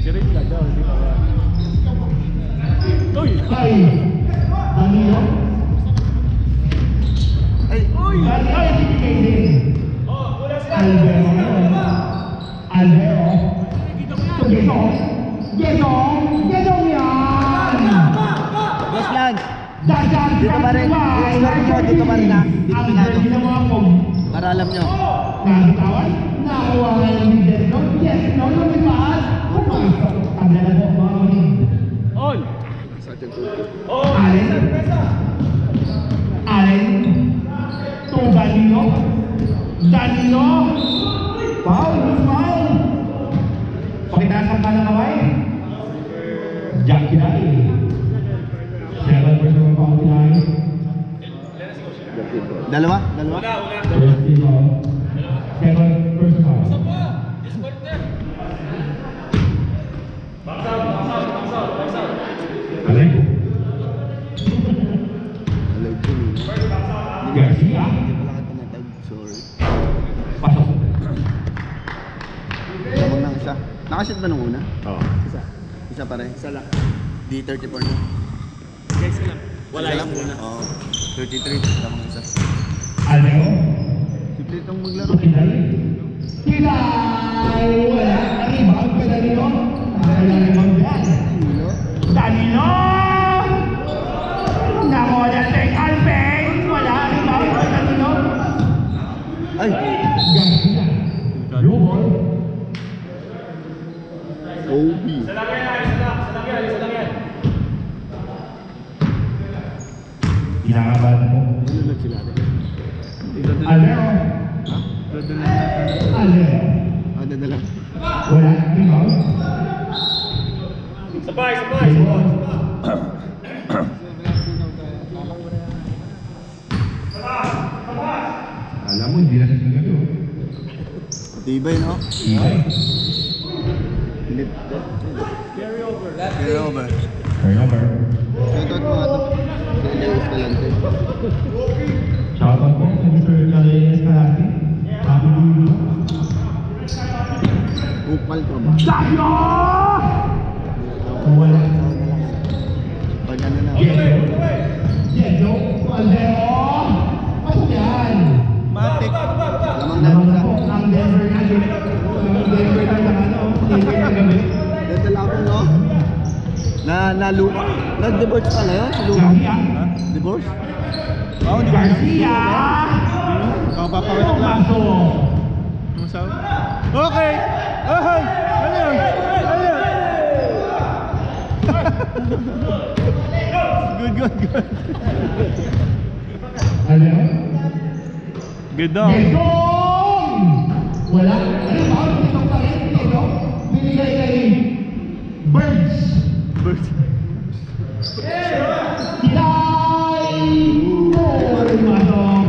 Sirit ka daw, hindi ka. Uy! Ay! Danilo? Ay! Uy! Ay! Bibigay din. Albero. Albero. Getong. Getong. Getong yan! Boss Lance! Dadan! Dito pa rin. Yung score nyo, dito pa rin ha. Dito Ang pinado. galing ng mga pog. Para alam nyo. Nabitawan? Nakuha ngayon ni Getong. Yes, no, lumipas. Pumasok. Tabla na po, mga ulit. On! Allen. Allen. To Danilo. Danilo. Foul. Foul. Pakitasan ka ng kaway. Jack Kinay. 7% foul Kinay. Dalawa? Dalawa? Second first foul. Allen. Hello, Jimmy. Garcia. Hindi pala kita natag. Sorry. Pasok. Lamang ng isa. Nakashoot ba nung una? Oo. Isa. Isa pa rin? Isa lang. D34 na. Guys, lang. Wala Isa yung lang? una. Oo. 33. Lamang isa. Allen. Simple itong maglaro. Kinay. Kinay. Wala. Rebound pa Danilo. Wala rebound yan. Hello? Danilo! Nakuha na Tek Alpen! Wala, rebound pa Danilo. Ay! Garcia. Blue ball. Kobe. Kinakabahan mo. Ano lang sila? Alero. Ha? Alero. Ah, dadala. Wala, rebound. Sabay! Rebound. Alam mo, hindi na sa gabi. Tibay, no? Ibay. Hindi. Carry over. Carry over. Turnover. Shoutout mo ito. Si Elias Calante. Shoutout po sa Mr. Calais Calante. Happy New Year. Upal ko ba? Sabio! Wala. Pag ano na. Diego, Aldero! Ano yan? Matik. Lamang na Naman isa. po ang Denver Nuggets. Ang Denver na ano, Denver na gabi. Dadala ko, no? Nalupa. Nag-divorce ka na yun? Si Lupa? Garcia. Divorce? Oo, di ba? Garcia! Ikaw papawala lang. Pumasok. Ano sabi? Okay! Ay! Ano yun? Ano yun? Good. Aldero? Good daw. Gedong! Wala. Ano ba? Gedong pa rin. Gedong. Binigay kay Birds. Kilay! Oh, pumasok.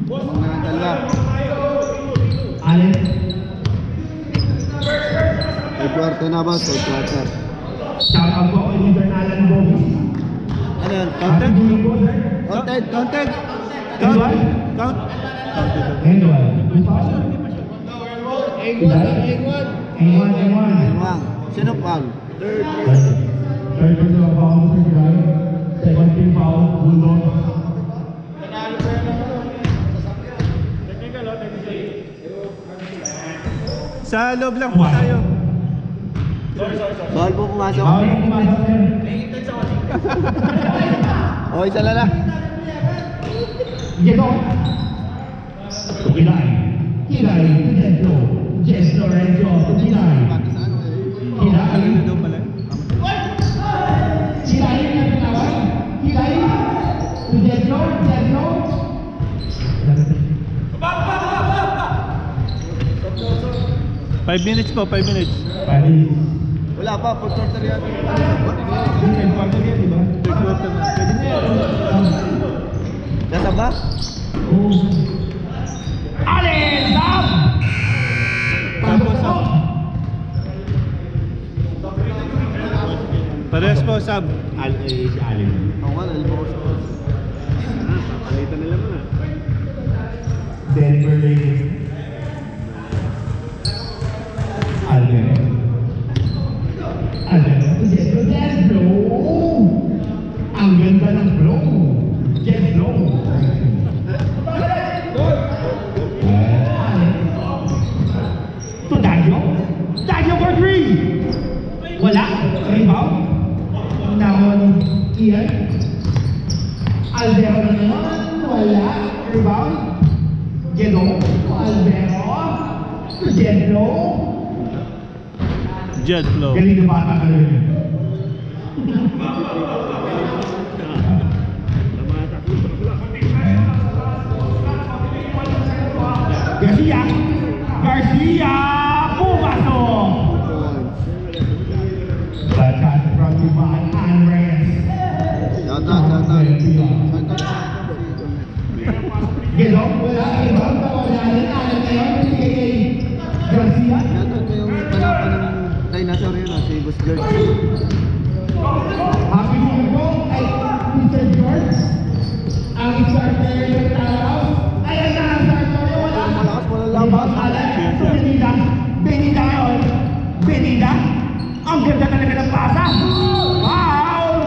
Lamang na ang dalawa. Allen. Third quarter na ba? Third quarter. Shoutout po kay Mr. Alan Bobby. Ano yun? Happy New Year po, sir. Counted? Counted? Count. Count. And one. A1. Ayun. Sino foul? Third personal foul, Mr. Kilay. Second team foul, Bulldog. Sa loob lang po tayo. Bawal po pumasok. Foul yung pumasok, sir. O, isa lang na. Gedong. Kilay. Kilay. Jedlo. Jess Lorenzo. Kilay. Kilay. Ano daw pala? Kilay yung pinawag. Kilay. Jedlo. Jedlo. 5 minutes po, 5 minutes. Paris. Wala pa, fourth quarter yan. Hindi, quarter yan, di ba? Third quarter na. Pwede na yan. Nasa ba? Allen! Sam! Sab. Parehas po, Sab. Si Allen. Ako nga, alam ko sa Palitan nila muna. Denver Nuggets. Allen. Wala. Rebound. Nahon Ian. Albero na naman. Wala. Rebound. Geno. Albero. Geno. Jet flow. Galing na bata ka rin. Garcia. Garcia. Pumasok. The shot from Ivan Andres. Shout out. Geno. Wala. Rebound. Wala. Alam na yun. Binigay kay Garcia. Shout out mo yung panapan ng dinosaur yun, si Boss George. Happy New Year po kay Mr. George. Ang star player ng Taraw. Ayan na ang star player. Wala. Malakas, walang laban. Benida. Benida ngayon. Benida. Ang ganda talaga ng pasa. Foul!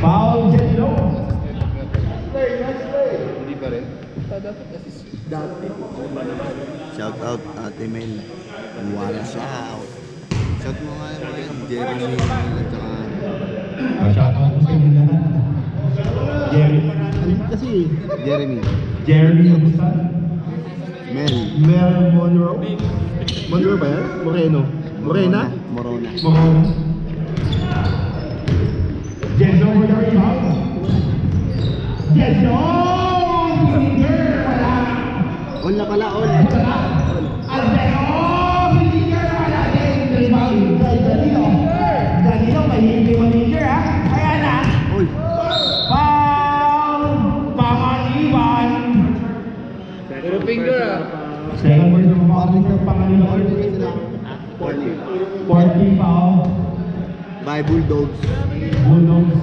Foul, Jetlo. Shout out Ate Mel. Wala shout. Shout mo nga yung Jeremy at saka... Shout out sa inyo lahat. Jeremy. Jeremy Abusan. Mel. Mel Monroe. Monroe ba yan? Moreno. Morena? Morona. Mohon. Jetlo for the rebound. Jetlo! Wala. All na pala, all. Wala. Albero! Manager! Wala din. Rebound kay Danilo. Danilo, mahilig yung manager ha. Kaya na. Uy. Foul! Pangaliwan. Puro finger ah. Second word ng warning ng Pangaliwan. 40 foul. Bye, Bulldogs. Bulldogs.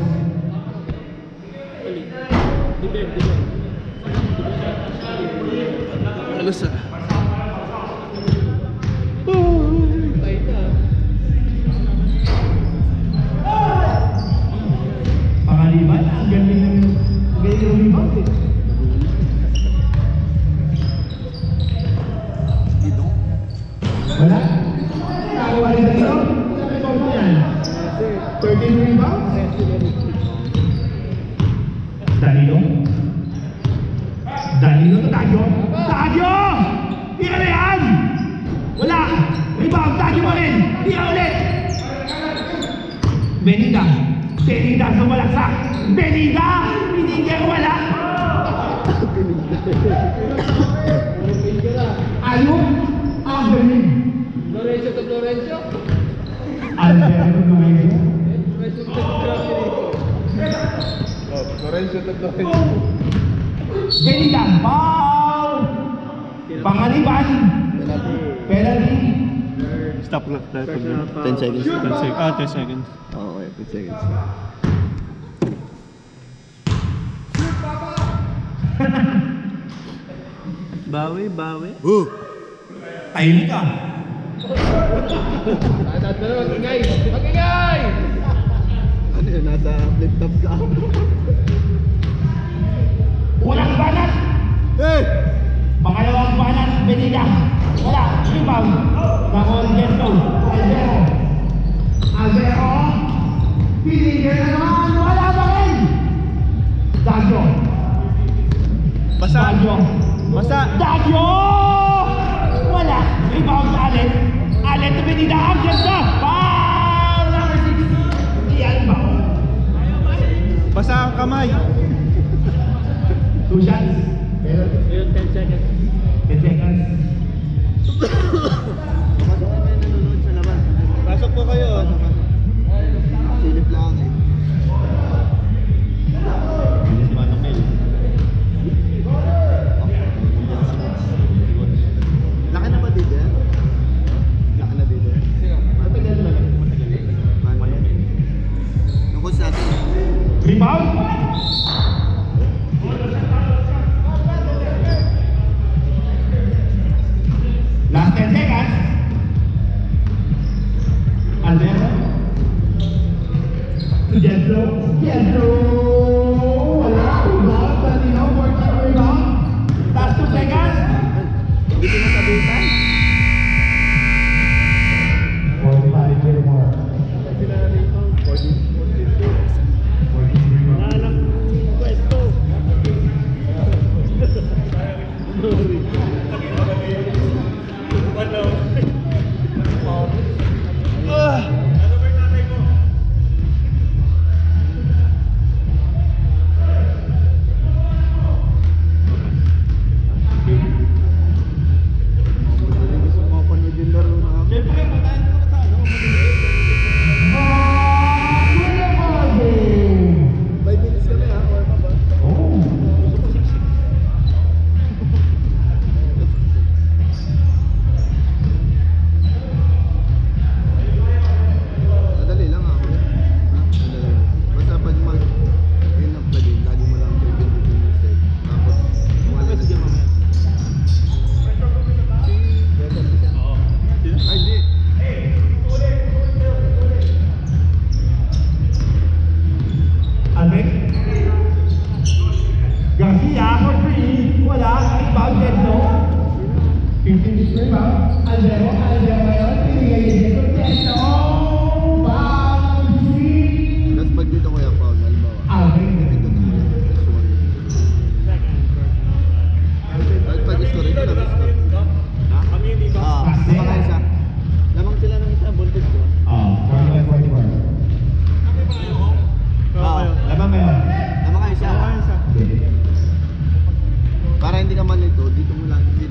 Alas ah. Pangaliwan, ang galing ng rebound eh. Wala? Nakakuha rin Danilo? Ilang rebound mo yan? 13 rebounds? Danilo? Danilo to Tagyo? Tagyo! Tira na yan! Wala! Rebound! Tagyo mo rin! Tira ulit! Benida! Benida sumalaksak! Benida! Binigyan wala! Ayun! Ang galing! Lorenzo to Lorenzo. Albero Lorenzo. Lorenzo to Lorenzo. Benida! Foul! Pangaliban! Penalty! Stop clock tayo. 10 seconds. 10 seconds. 10 seconds. Oo, okay, 10 seconds. Bawi. Tahimik ka! Anad na naman, ingay! Mag-ingay! Ano yun, nasa flip-top ka? Walang banat! Hey! Pangalawang banat, Benida! Wala! Rebound! Nakon Gesto! Albero! Albero! Pinigil na naman! Wala pa rin! Dagyo! Basa. Dagyo! Basa. Dagyo! Wala! Rebound Allen! Allen to Benida! Ang ganda! Foul! Number 6! Iyan ba? Basa ang kamay. 2 shots. Penalty. 10 seconds. 10 seconds. Pasok kami nanonood sa labas. Pasok po kayo. Silip lang eh. Hindi si Manong Mel. Laki na ba dito yan? Laki na dito yan? Matagal na lang. Mano? Yung coach natin. Rebound! Last 10 seconds. Albero. Jetlo. Jetlo. Wala. Rebound. Danilo. 14 rebound. Last 2 seconds. Dito na sabutan. 14 Alvero ngayon, pinigay niya dito. Tiesto! Bouncy! Tapos pag dito kuya Paul, halimbawa. Alvin. Dito na kuya. Tapos pag score ito na score. Ha? Lamang ka isa. Lamang sila ng isa, buntis ko. 41-44. Lamang ngayon. Lamang ka isa. Para hindi ka malito, dito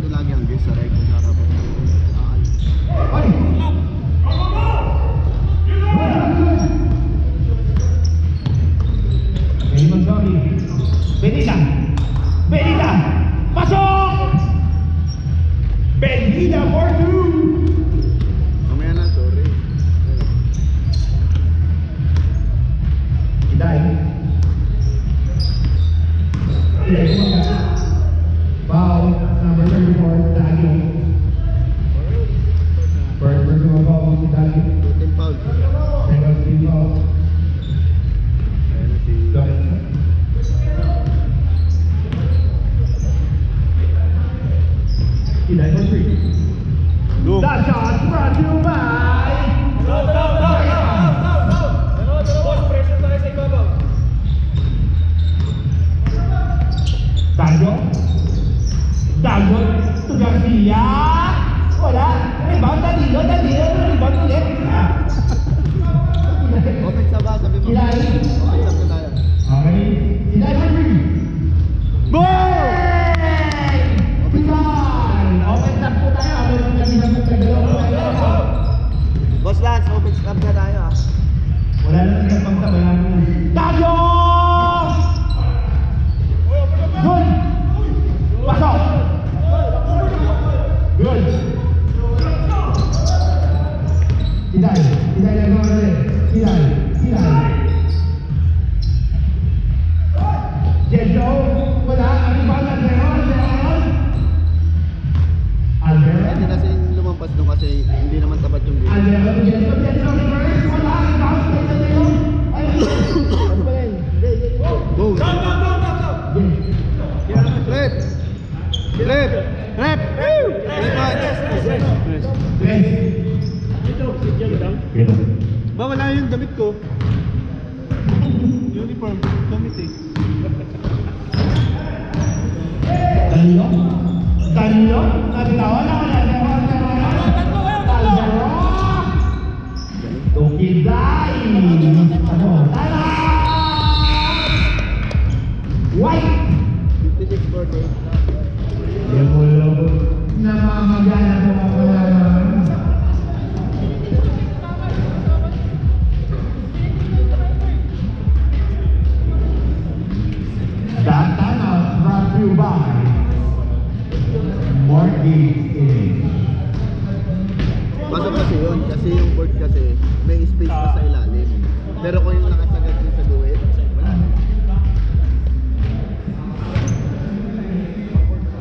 lagi ang guest sa right mo sa harapan. Ay! Raymond Dory. Benita! Benita! Pasok! Benita for 2! Mamaya na, sorry. Iday. Iday kumaga. Foul, number 34, Dagio. First personal foul si Dagio. 2 foul. Second team foul. Ayan na si... Lorenzo. Iday for 3. Go. That shot brought to you by... Dagio. Dagio to Garcia. Wala. Rebound, Danilo. Rebound ulit. Open sa ba? Sabi mo. Ilay. Open sa ba tayo? Okay. Ilay for 3. Boom! Open up po tayo. Boss Lance, open stop na tayo ah. Wala na siya pang sabayan. Dagio! Good! Pasok! Good! Iday na naman ulit. Iday. Jejo! Wala. Ano ba? Alvero? Hindi kasi lumampas doon kasi hindi naman tapat yung game. Alvero, Jejo, reverse. Wala. Bounce play na tayo. Ay! Ano ba yan? Go! Rep! Rep! Rep! Ba wala yung damit ko. Uniform, damit eh. Danilo, nagtawan ako na Alvaro, Tukizay, tala! White! 56-48. Yung namamagana po ako naman. That timeout brought to you by Mortgage Inc. Pasok kasi yun, kasi yung board kasi may space pa sa ilalim. Pero kung yung nakasagad din sa duwet, wala na.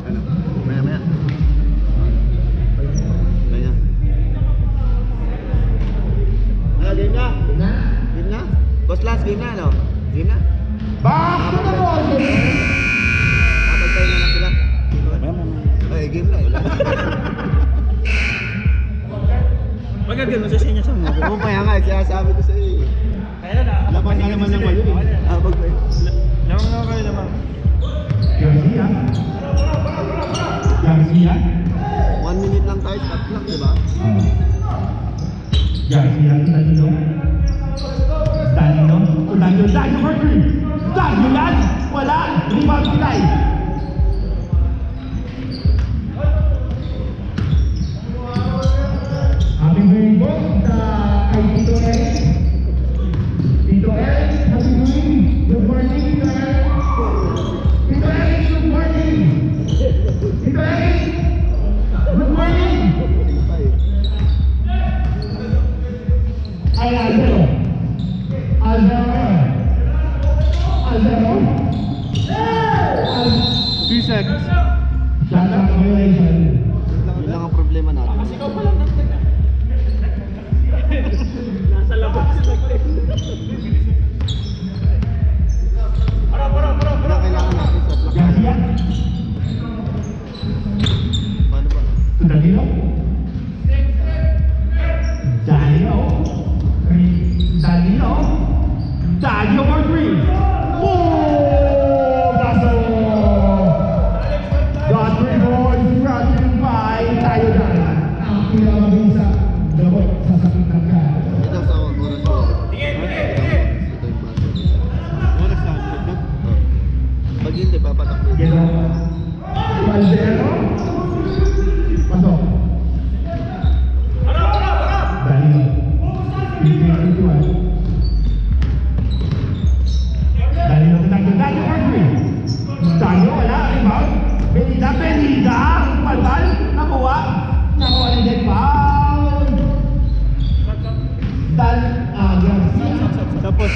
Ano? Maya. Maya. Game na? Na? Game na? Boss Lance, game na no? Game na? Back to the ball! Kapagpay na lang sila. Ay, game na eh. Magagano sa sinya sa mga. Oo, kaya nga, sinasabi ko sa iyo. Laban na naman ng mayo eh. Pagpay. Lamang na kayo lamang. Garcia. 1 minute lang tayo, stop lang, di ba? Garcia, Danilo. Danilo for 3. Danilo yan! Wala! Rebound Ilay. Aming rainbow sa kay Tito Eric. Tito Eric, happy morning. Good morning, Tito Eric. Tito Eric, good morning. Tito Eric, good morning. Ay, Alvero. Alvero. 3 seconds. Shot clock violation. Yun lang ang problema natin. Kasi ikaw pa lang nagtag. Nasa labas. Wala kailangan natin sa block. Garcia. Paano ba? To Danilo. Daniel for three. Oh, that's all. Got 3 points brought to you by Tayo Dan. Ang pinamaging sa gamot sa sakit ng katawan. Ito sa oras ko. Oras na. Pag hindi, papatakbo. Geno. Valdero. Pasok. Danilo. 21. Danilo tinagdo. Danilo for 3. Danilo wala. Rebound. Benida. Palpal. Nakuha ni Jack Paul. Garcia. Tapos,